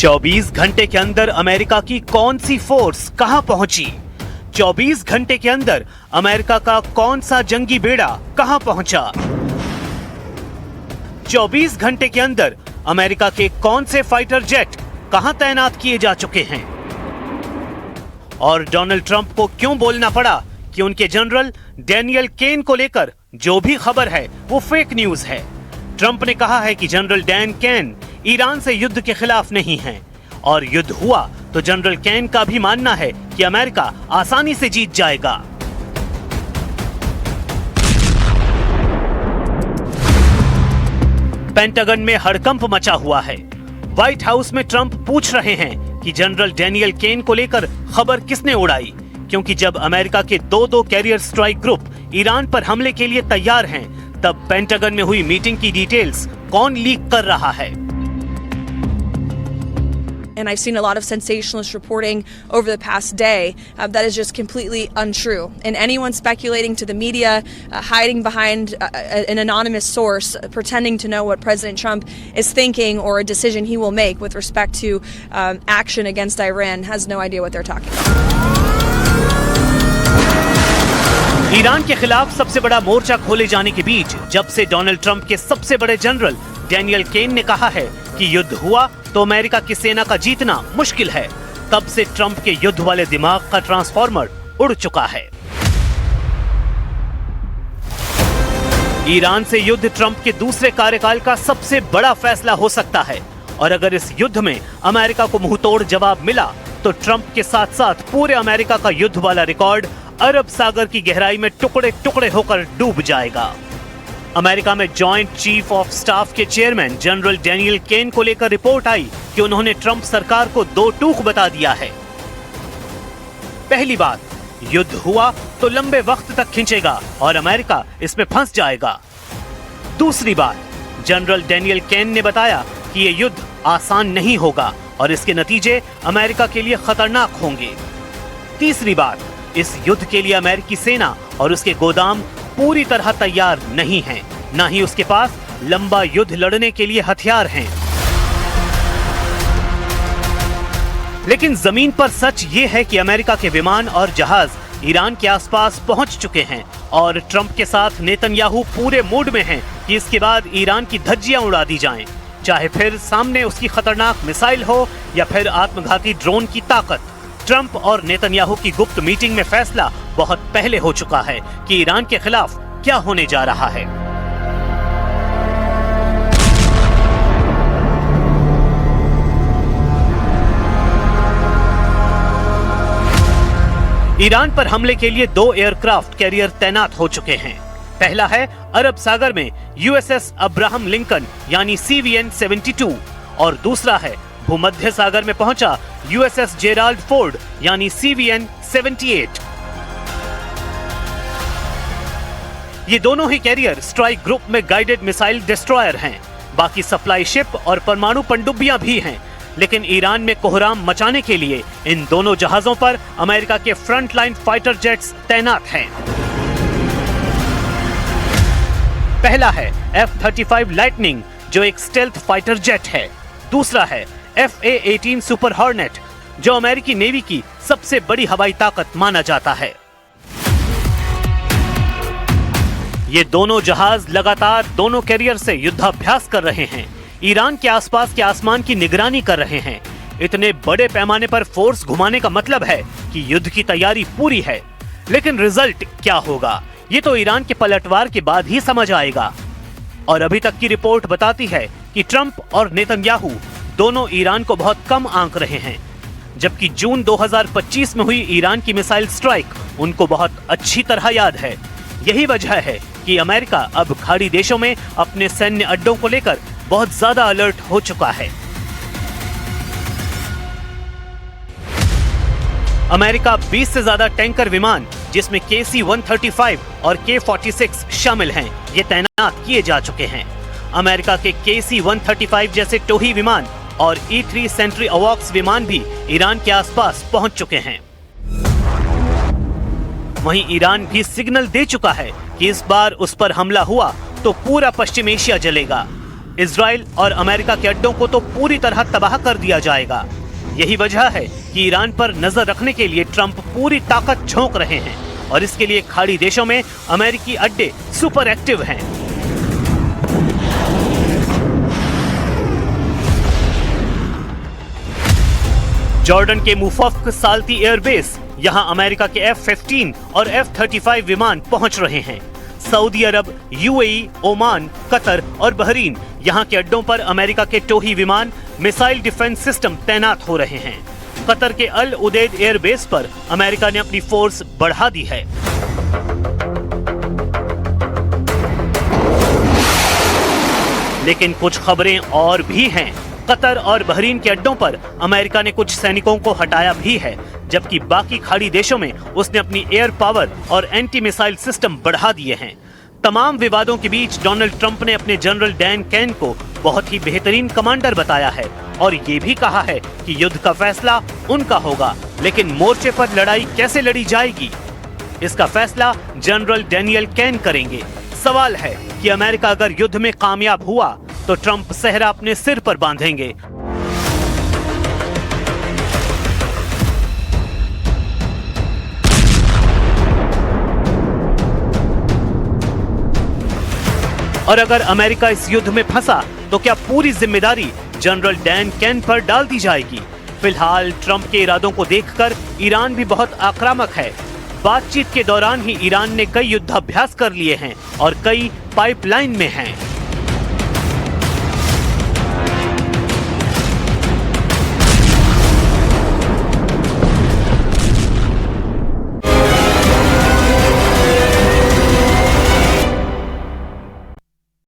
24 घंटे के अंदर अमेरिका की कौन सी फोर्स कहां पहुंची? 24 घंटे के अंदर अमेरिका का कौन सा जंगी बेड़ा कहां पहुंचा? 24 घंटे के अंदर अमेरिका के कौन से फाइटर जेट कहां तैनात किए जा चुके हैं? और डोनाल्ड ट्रंप को क्यों बोलना पड़ा कि उनके जनरल डैनियल केन को लेकर जो भी खबर है वो फेक न्यूज है? ट्रंप ने कहा है कि जनरल डैन केन ईरान से युद्ध के खिलाफ नहीं है, और युद्ध हुआ तो जनरल केन का भी मानना है कि अमेरिका आसानी से जीत जाएगा। पेंटागन में हड़कंप मचा हुआ है। व्हाइट हाउस में ट्रंप पूछ रहे हैं कि जनरल डैनियल केन को लेकर खबर किसने उड़ाई, क्योंकि जब अमेरिका के दो कैरियर स्ट्राइक ग्रुप ईरान पर हमले के लिए तैयार हैं, तब पेंटागन में हुई मीटिंग की डिटेल्स कौन लीक कर रहा है? And I've seen a lot of sensationalist reporting over the past day that is just completely untrue. And anyone speculating to the media, hiding behind an anonymous source, pretending to know what President Trump is thinking or a decision he will make with respect to action against Iran has no idea what they're talking about. Iran के खिलाफ सबसे बड़ा मोर्चा खोले जाने के बीच जब से Donald Trump के सबसे बड़े जनरल डैनियल केन ने कहा है कि युद्ध हुआ तो अमेरिका की सेना का जीतना मुश्किल है, तब से ट्रंप के युद्ध वाले दिमाग का ट्रांसफॉर्मर उड़ चुका है। ईरान से युद्ध ट्रंप के दूसरे कार्यकाल का सबसे बड़ा फैसला हो सकता है, और अगर इस युद्ध में अमेरिका को मुंहतोड़ जवाब मिला तो ट्रंप के साथ साथ पूरे अमेरिका का युद्ध वाला रिकॉर्ड अरब सागर की गहराई में टुकड़े टुकड़े होकर डूब जाएगा। अमेरिका में जॉइंट चीफ ऑफ स्टाफ के चेयरमैन जनरल डैनियल केन को लेकर रिपोर्ट आई कि उन्होंने ट्रंप सरकार को दो टूक बता दिया है। पहली बात, युद्ध हुआ तो लंबे वक्त तक खिंचेगा और अमेरिका इसमें फंस जाएगा। दूसरी बात, जनरल डैनियल केन ने बताया कि यह युद्ध आसान नहीं होगा और इसके नतीजे अमेरिका के लिए खतरनाक होंगे। तीसरी बात, इस युद्ध के लिए अमेरिकी सेना और उसके गोदाम पूरी तरह तैयार नहीं हैं, न ही उसके पास लंबा युद्ध लड़ने के लिए हथियार हैं। लेकिन जमीन पर सच ये है कि अमेरिका के विमान और जहाज ईरान के आसपास पहुंच चुके हैं और ट्रंप के साथ नेतन्याहू पूरे मूड में हैं कि इसके बाद ईरान की धज्जियां उड़ा दी जाएं, चाहे फिर सामने उसकी खतरनाक मिसाइल हो या फिर आत्मघाती ड्रोन की ताकत। ट्रंप और नेतन्याहू की गुप्त मीटिंग में फैसला बहुत पहले हो चुका है कि ईरान के खिलाफ क्या होने जा रहा है। ईरान पर हमले के लिए दो एयरक्राफ्ट कैरियर तैनात हो चुके हैं। पहला है अरब सागर में यूएसएस अब्राहम लिंकन यानी CVN-72 और दूसरा है भूमध्य सागर में पहुंचा यूएसएस जेराल्ड फोर्ड यानी CVN-78। ये दोनों ही कैरियर स्ट्राइक ग्रुप में गाइडेड मिसाइल डिस्ट्रॉयर हैं। बाकी सप्लाई शिप और परमाणु पनडुब्बियां भी हैं, लेकिन ईरान में कोहराम मचाने के लिए इन दोनों जहाजों पर अमेरिका के फ्रंटलाइन फाइटर जेट्स तैनात हैं। पहला है F-35 लाइटनिंग जो एक स्टेल्थ फाइटर जेट है। दूसरा है FA-18 सुपर हॉर्नेट जो अमेरिकी नेवी की सबसे बड़ी हवाई ताकत माना जाता है। ये दोनों जहाज लगातार दोनों कैरियर से युद्धाभ्यास कर रहे हैं, ईरान के आसपास के आसमान की निगरानी कर रहे हैं। इतने बड़े पैमाने पर फोर्स घुमाने का मतलब है कि युद्ध की तैयारी पूरी है, लेकिन रिजल्ट क्या होगा ये तो ईरान के पलटवार के बाद ही समझ आएगा। और अभी तक की रिपोर्ट बताती है कि ट्रंप और नेतन्याहू दोनों ईरान को बहुत कम आंक रहे हैं, जबकि जून 2025 में हुई ईरान की मिसाइल स्ट्राइक उनको बहुत अच्छी तरह याद है। यही वजह है कि अमेरिका अब खाड़ी देशों में अपने सैन्य अड्डों को लेकर बहुत ज्यादा अलर्ट हो चुका है। अमेरिका 20 से ज्यादा टैंकर विमान जिसमें KC-135 और K-46 शामिल हैं, ये तैनात किए जा चुके हैं। अमेरिका के KC-135 जैसे टोही विमान और E-3 सेंट्री अवॉक्स विमान भी ईरान के आसपास पहुंच चुके हैं। वहीं ईरान भी सिग्नल दे चुका है कि इस बार उस पर हमला हुआ तो पूरा पश्चिम एशिया जलेगा। इजराइल और अमेरिका के अड्डों को तो पूरी तरह तबाह कर दिया जाएगा। यही वजह है कि ईरान पर नजर रखने के लिए ट्रंप पूरी ताकत झोंक रहे हैं और इसके लिए खाड़ी देशों में अमेरिकी अड्डे सुपर एक्टिव हैं। जॉर्डन के मुफक्क साल्ती एयरबेस, यहां अमेरिका के F-15 और F-35 विमान पहुंच रहे हैं। सऊदी अरब, यूएई, ओमान, कतर और बहरीन, यहां के अड्डों पर अमेरिका के टोही विमान, मिसाइल डिफेंस सिस्टम तैनात हो रहे हैं। कतर के अल उदैद एयरबेस पर अमेरिका ने अपनी फोर्स बढ़ा दी है। लेकिन कुछ खबरें और भी हैं। कतर और बहरीन के अड्डों पर अमेरिका ने कुछ सैनिकों को हटाया भी है, जबकि बाकी खाड़ी देशों में उसने अपनी एयर पावर और एंटी मिसाइल सिस्टम बढ़ा दिए हैं। तमाम विवादों के बीच डोनाल्ड ट्रंप ने अपने जनरल डैन कैन को बहुत ही बेहतरीन कमांडर बताया है और ये भी कहा है कि युद्ध का फैसला उनका होगा, लेकिन मोर्चे पर लड़ाई कैसे लड़ी जाएगी, इसका फैसला जनरल डैनियल कैन करेंगे। सवाल है कि अमेरिका अगर युद्ध में कामयाब हुआ तो ट्रंप सेहरा अपने सिर पर बांधेंगे। और अगर अमेरिका इस युद्ध में फंसा तो क्या पूरी जिम्मेदारी जनरल डैन कैन पर डाल दी जाएगी? फिलहाल ट्रंप के इरादों को देखकर ईरान भी बहुत आक्रामक है। बातचीत के दौरान ही ईरान ने कई युद्धाभ्यास कर लिए हैं और कई पाइपलाइन में हैं।